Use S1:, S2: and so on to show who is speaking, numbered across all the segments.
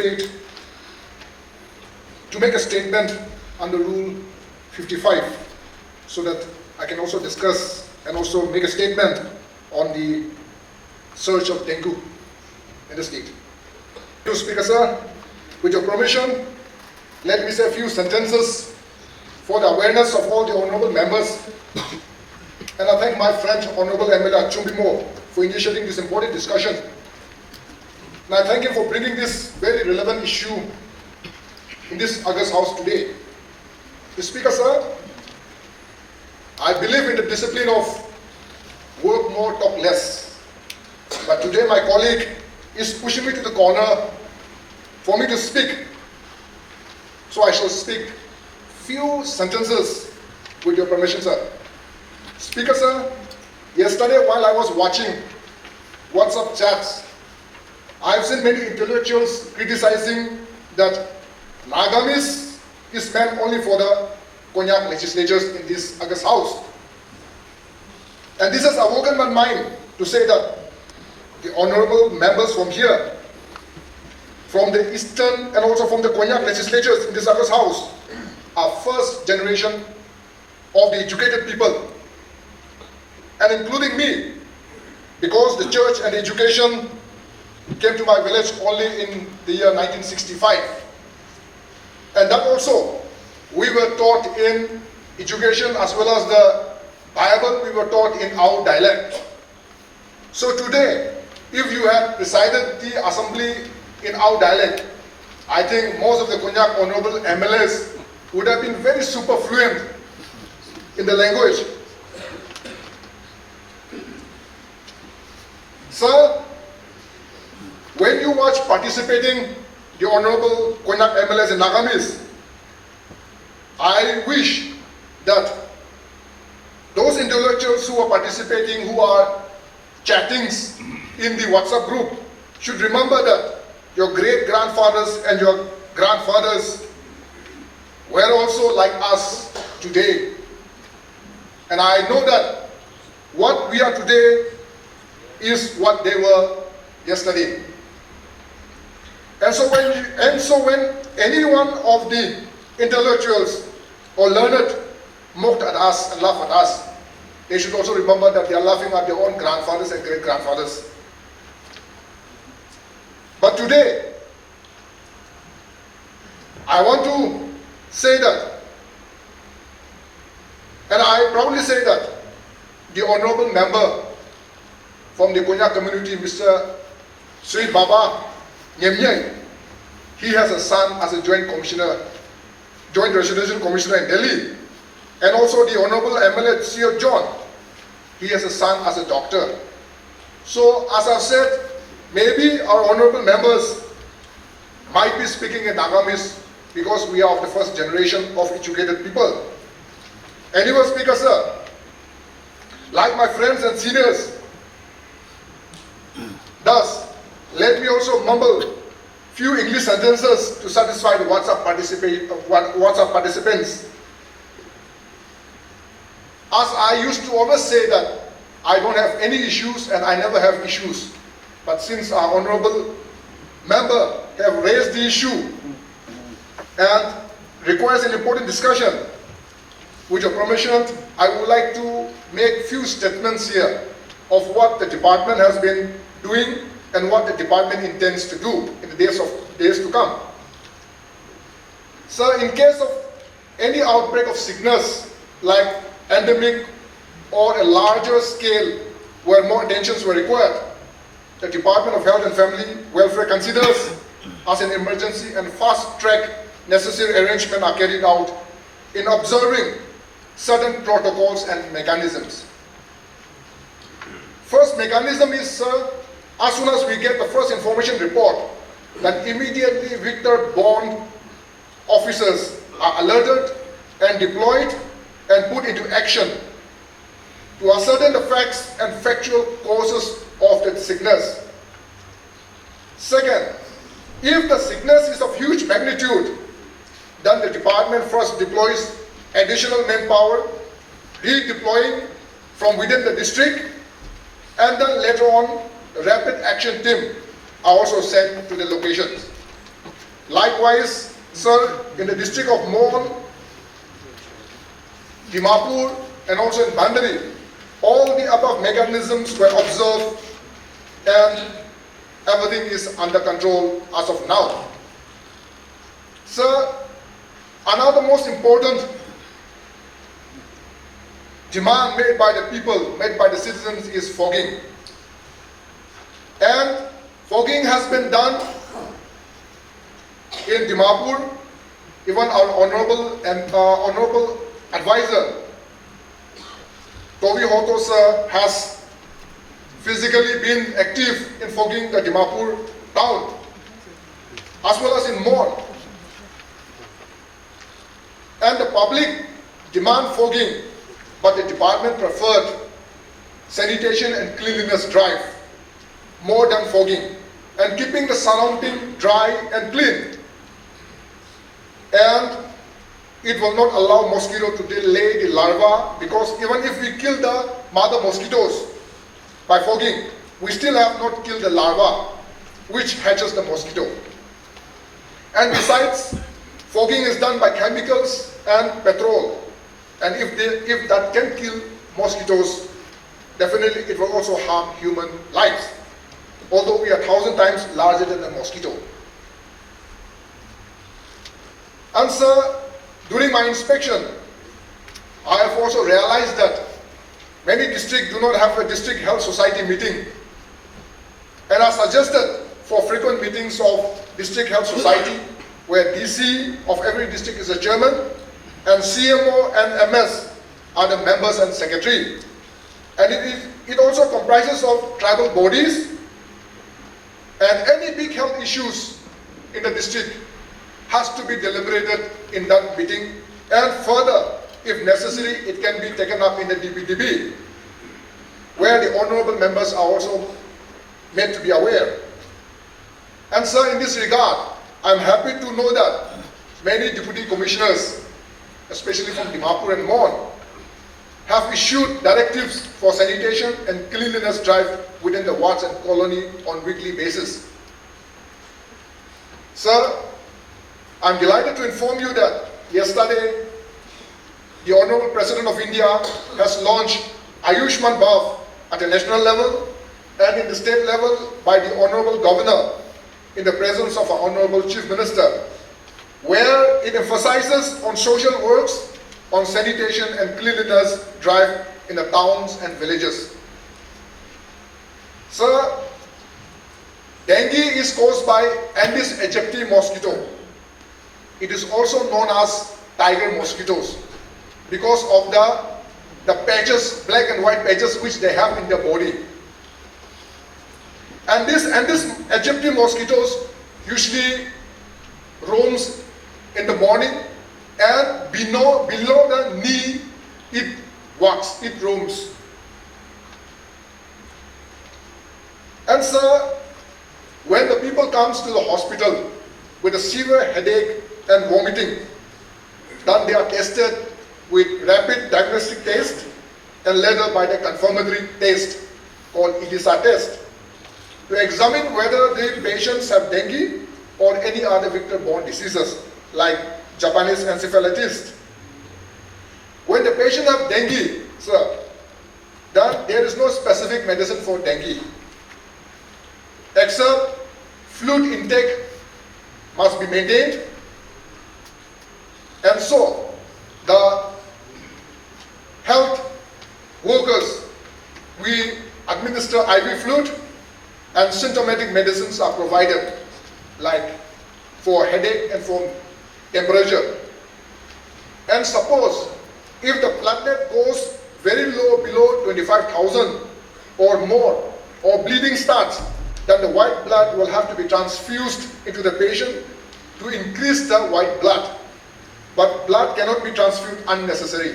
S1: participate to make a statement under Rule 55 so that I can also discuss and also make a statement on the surge of dengue in the state. Thank you, Speaker Sir. With your permission, let me say a few sentences for the awareness of all the honourable members. And I thank my friend, Honourable MLA Chumbimo, for initiating this important discussion. And I thank him for bringing this very relevant issue in this August House today. The Speaker Sir, I believe in the discipline of work more, talk less. But today my colleague is pushing me to the corner for me to speak. So I shall speak few sentences with your permission, sir. Speaker Sir, yesterday while I was watching WhatsApp chats, I have seen many intellectuals criticizing that Nagamis is meant only for the Konyak legislatures in this August House. And this has awoken my mind to say that the honourable members from here, from the eastern and also from the Konyak legislatures in this August House, are first generation of the educated people, and including me, because the church and education came to my village only in the year 1965. And that also, we were taught in education as well as the Bible, we were taught in our dialect. So today, if you had presided the assembly in our dialect, I think most of the Konyak honourable MLAs would have been very super fluent in the language. Sir, when you watch participating the honourable Konyak MLAs and Nagamis, I wish that those intellectuals who are participating, who are chattings in the WhatsApp group, should remember that your great-grandfathers and your grandfathers were also like us today. And I know that what we are today is what they were yesterday. And so when any one of the intellectuals or learned mocked at us and laughed at us, they should also remember that they are laughing at their own grandfathers and great-grandfathers. But today, I want to say that, and I proudly say that, the honourable member from the Konyak community, Mr. Sri Baba Nyemnyai, he has a son as a joint residential commissioner in Delhi. And also the honourable MLA Sir John, he has a son as a doctor. So as I've said, maybe our honourable members might be speaking in Nagamis because we are of the first generation of educated people. Anyway, Speaker Sir, like my friends and seniors, thus, let me also mumble few English sentences to satisfy the WhatsApp participants. As I used to always say that I don't have any issues and I never have issues. But since our honourable member have raised the issue and requires an important discussion, with your permission, I would like to make few statements here of what the department has been doing and what the department intends to do in the days to come. Sir, in case of any outbreak of sickness like endemic or a larger scale where more attentions were required, the Department of Health and Family Welfare considers as an emergency and fast-track necessary arrangements are carried out in observing certain protocols and mechanisms. First mechanism is, sir, as soon as we get the first information report, then immediately Victor-born officers are alerted and deployed and put into action to ascertain the facts and factual causes of the sickness. Second, if the sickness is of huge magnitude, then the department first deploys additional manpower, redeploying from within the district, and then later on, the rapid action team are also sent to the locations. Likewise, sir, in the district of Mon, Dimapur, and also in Bandari, all the above mechanisms were observed and everything is under control as of now. Sir, another most important demand made by the people, made by the citizens is fogging. And fogging has been done in Dimapur. Even our honorable advisor, Toby Hoto sir, has physically been active in fogging the Dimapur town, as well as in Mon. And the public demand fogging, but the department preferred sanitation and cleanliness drive more than fogging, and keeping the surrounding dry and clean. And it will not allow mosquito to lay the larva, because even if we kill the mother mosquitoes by fogging, we still have not killed the larva which hatches the mosquito. And besides, fogging is done by chemicals and petrol. And if that can kill mosquitoes, definitely it will also harm human lives, although we are 1,000 times larger than a mosquito. And sir, during my inspection, I have also realized that many districts do not have a district health society meeting, and I suggested for frequent meetings of district health society, where DC of every district is a chairman, and CMO and MS are the members and secretary. And it also comprises of tribal bodies, and any big health issues in the district has to be deliberated in that meeting, and further, if necessary, it can be taken up in the DPDB, where the honorable members are also made to be aware. And sir, in this regard, I am happy to know that many deputy commissioners, especially from Dimapur and Mon, have issued directives for sanitation and cleanliness drive within the wards and colony on weekly basis. Sir, I am delighted to inform you that yesterday, the Honorable President of India has launched Ayushman Bhav at a national level and in the state level by the Honorable Governor in the presence of our Honorable Chief Minister, where it emphasizes on social works, on sanitation and cleanliness drive in the towns and villages. Sir, dengue is caused by Aedes aegypti mosquito. It is also known as tiger mosquitoes because of the patches, black and white patches which they have in their body. And this aegypti mosquitoes usually roams in the morning, and below the knee it walks, it roams. And sir, when the people comes to the hospital with a severe headache and vomiting, then they are tested with rapid diagnostic test and later by the confirmatory test called ELISA test to examine whether the patients have dengue or any other vector-borne diseases like Japanese encephalitis. When the patient have dengue, sir, then there is no specific medicine for dengue, except fluid intake must be maintained, and so the health workers, we administer IV fluid and symptomatic medicines are provided, like for headache and for temperature. And suppose if the platelet goes very low, below 25,000 or more, or bleeding starts, then the white blood will have to be transfused into the patient to increase the white blood. But blood cannot be transfused unnecessarily.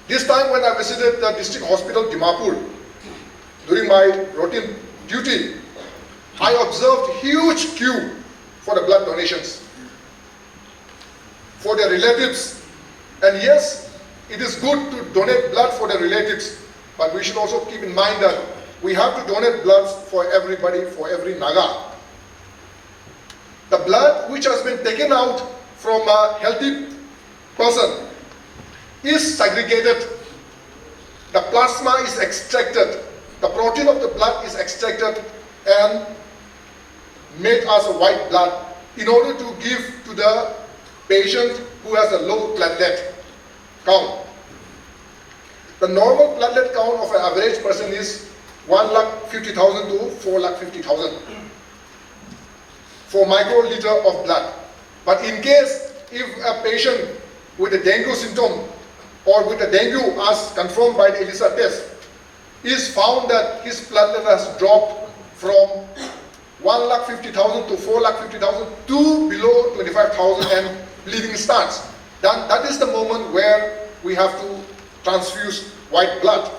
S1: This time when I visited the district hospital Dimapur, during my routine duty, I observed huge queue for the blood donations for their relatives. And yes, it is good to donate blood for the relatives, but we should also keep in mind that we have to donate blood for everybody, for every Naga. The blood which has been taken out from a healthy person is segregated. The plasma is extracted. The protein of the blood is extracted and made as a white blood in order to give to the patient who has a low platelet count. The normal platelet count of an average person is 1,50,000 to 4,50,000 for microliter of blood. But in case if a patient with a dengue symptom or with a dengue as confirmed by the ELISA test is found that his platelet has dropped from 1,50,000 to 4,50,000 to below 25,000 and bleeding starts, then that is the moment where we have to transfuse white blood.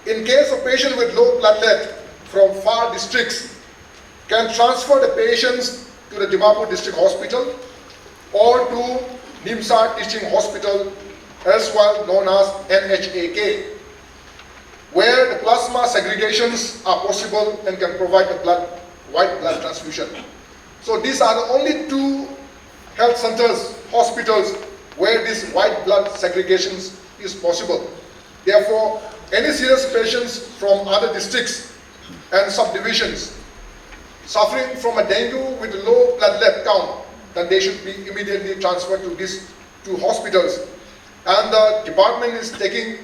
S1: In case of patient with low platelet from far districts, can transfer the patients to the Dimapur District Hospital or to Nimsa Teaching Hospital, as well known as NHAK, where the plasma segregations are possible and can provide the white blood transfusion. So these are the only two health centers, hospitals, where this white blood segregations is possible. Therefore, any serious patients from other districts and subdivisions suffering from a dengue with low platelet count, then they should be immediately transferred to these two hospitals. And the department is taking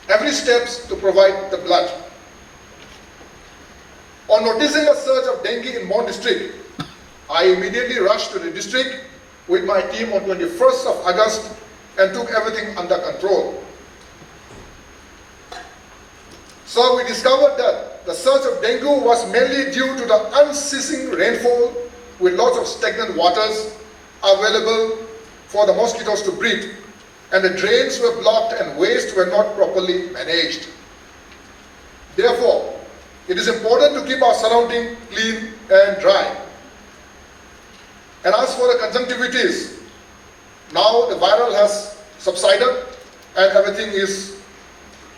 S1: every steps to provide the blood. On noticing a surge of dengue in Mon district, I immediately rushed to the district with my team on 21st of August and took everything under control. So we discovered that the surge of dengue was mainly due to the unceasing rainfall with lots of stagnant waters available for the mosquitoes to breed, and the drains were blocked and waste were not properly managed. Therefore, it is important to keep our surrounding clean and dry. And as for the conjunctivitis, now the viral has subsided and everything is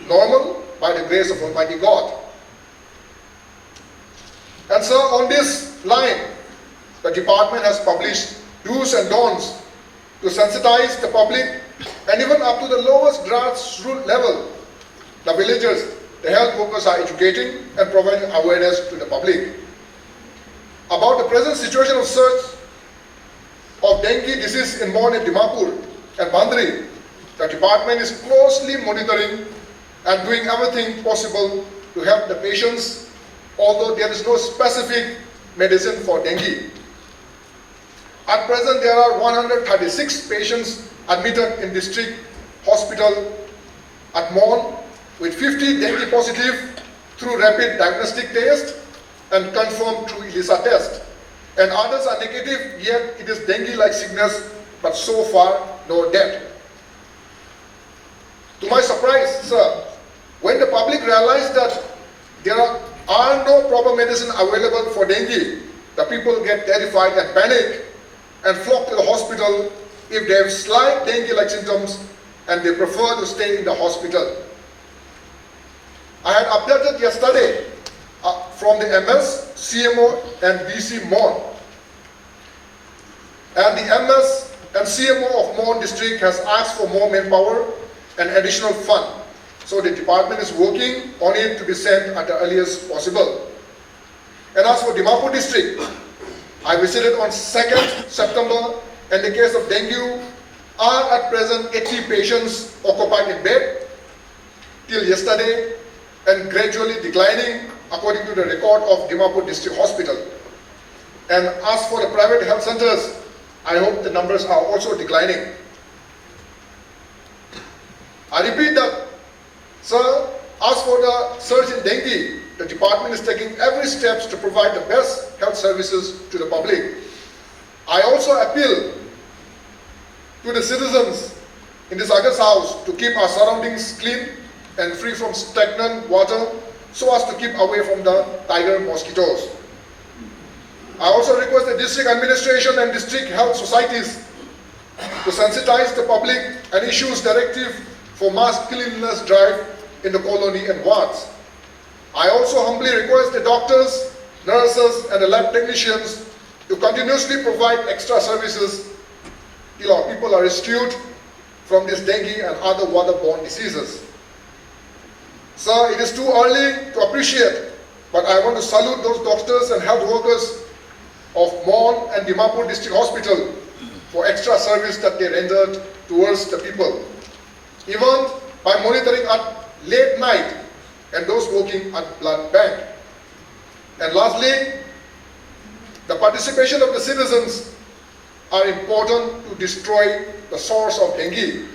S1: normal by the grace of Almighty God. And so on this line, the department has published do's and don'ts to sensitize the public, and even up to the lowest grassroots level, the villagers, the health workers are educating and providing awareness to the public. About the present situation of surge of dengue disease in Mon and Dimapur and Bandri, the department is closely monitoring and doing everything possible to help the patients, although there is no specific medicine for dengue. At present, there are 136 patients admitted in district hospital at Mon, with 50 dengue positive through rapid diagnostic test and confirmed through ELISA test. And others are negative, yet it is dengue-like sickness, but so far no death. To my surprise, sir, when the public realized that there are no proper medicine available for dengue, the people get terrified and panic and flock to the hospital if they have slight dengue-like symptoms and they prefer to stay in the hospital. I had updated yesterday from the MS, CMO and BC Mon. And the MS and CMO of Mon district has asked for more manpower and additional fund. So the department is working on it to be sent at the earliest possible. And as for Dimapur district, I visited on 2nd September, and the case of dengue are at present 80 patients occupied in bed till yesterday and gradually declining according to the record of Dimapur District Hospital. And as for the private health centers, I hope the numbers are also declining. I repeat that, sir, as for the surge in dengue, the department is taking every steps to provide the best health services to the public. I also appeal to the citizens in this August House to keep our surroundings clean and free from stagnant water so as to keep away from the tiger mosquitoes. I also request the district administration and district health societies to sensitize the public and issue directive for mass cleanliness drive in the colony and wards. I also humbly request the doctors nurses and the lab technicians to continuously provide extra services till our people are rescued from this dengue and other waterborne diseases. Sir, it is too early to appreciate, but I want to salute those doctors and health workers of Mon and Dimapur District Hospital for extra service that they rendered towards the people, even by monitoring at late night and those working at blood bank. And lastly, the participation of the citizens are important to destroy the source of dengue,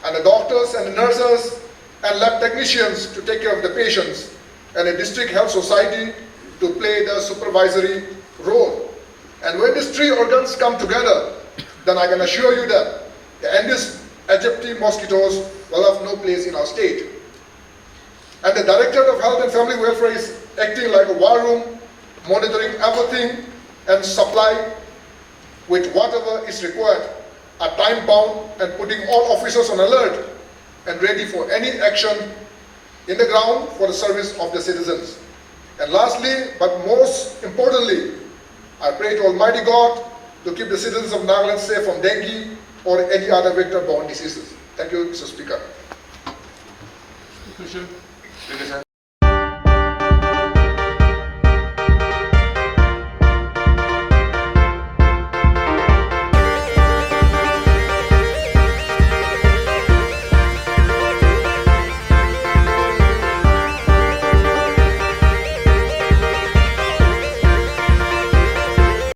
S1: and the doctors and the nurses and lab technicians to take care of the patients, and the district health society to play the supervisory role. And when these three organs come together, then I can assure you that the Aedes aegypti mosquitoes will have no place in our state. And the Directorate of Health and Family Welfare is acting like a war room, monitoring everything and supply with whatever is required, are time-bound and putting all officers on alert and ready for any action in the ground for the service of the citizens. And lastly, but most importantly, I pray to Almighty God to keep the citizens of Nagaland safe from dengue or any other vector-borne diseases. Thank you, Mr. Speaker.
S2: Question? Speaker, sir.